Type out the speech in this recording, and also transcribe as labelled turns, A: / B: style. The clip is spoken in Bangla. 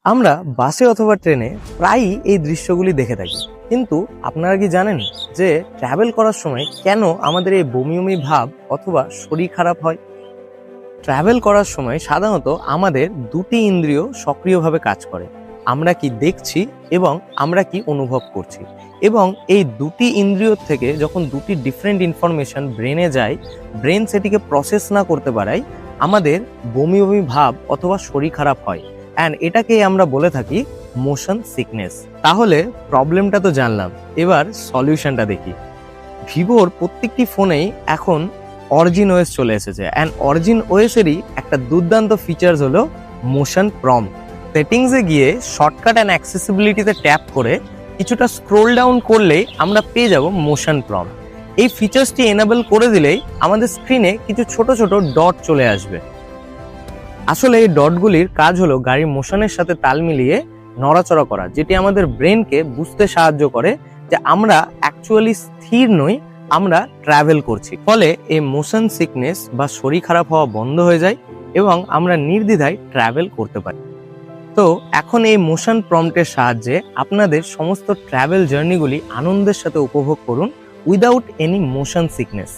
A: আমরা বাসে অথবা ট্রেনে প্রায়ই এই দৃশ্যগুলি দেখে থাকি, কিন্তু আপনারা কি জানেন যে ট্রাভেল করার সময় কেন আমাদের এই বমি বমি ভাব অথবা শরীর খারাপ হয়? ট্রাভেল করার সময় সাধারণত আমাদের দুটি ইন্দ্রিয় সক্রিয়ভাবে কাজ করে। আমরা কি দেখছি এবং আমরা কি অনুভব করছি, এবং এই দুটি ইন্দ্রিয় থেকে যখন দুটি ডিফারেন্ট ইনফরমেশন ব্রেনে যায়, ব্রেন সেটিকে প্রসেস না করতে পারায় আমাদের বমি বমি ভাব অথবা শরীর খারাপ হয়। অ্যান্ড এটাকে আমরা বলে থাকি মোশন সিকনেস। তাহলে প্রবলেমটা তো জানলাম, এবার সলিউশনটা দেখি। ভিভোর প্রত্যেকটি ফোনেই এখন অরিজিন ওএস চলে এসেছে, অ্যান্ড অরিজিন ওএসেরই একটা দুর্দান্ত ফিচার্স হলো মোশন প্রম্পট। সেটিংসে গিয়ে শর্টকাট অ্যান্ড অ্যাক্সেসিবিলিটিতে ট্যাপ করে কিছুটা স্ক্রোল ডাউন করলেই আমরা পেয়ে যাব মোশন প্রম্পট। এই ফিচার্সটি এনেবল করে দিলেই আমাদের স্ক্রিনে কিছু ছোট ছোট ডট চলে আসবে। আসলে এই ডটগুলির কাজ হলো গাড়ির মোশনের সাথে তাল মিলিয়ে নড়াচড়া করা, যেটি আমাদের ব্রেনকে বুঝতে সাহায্য করে যে আমরা অ্যাকচুয়ালি স্থির নই, আমরা ট্রাভেল করছি। ফলে এই মোশন সিকনেস বা শরীর খারাপ হওয়া বন্ধ হয়ে যায় এবং আমরা নির্দ্বিধায় ট্রাভেল করতে পারি। তো এখন এই মোশন প্রম্পটের সাহায্যে আপনাদের সমস্ত ট্রাভেল জার্নিগুলি আনন্দের সাথে উপভোগ করুন উইদাউট এনি মোশন সিকনেস।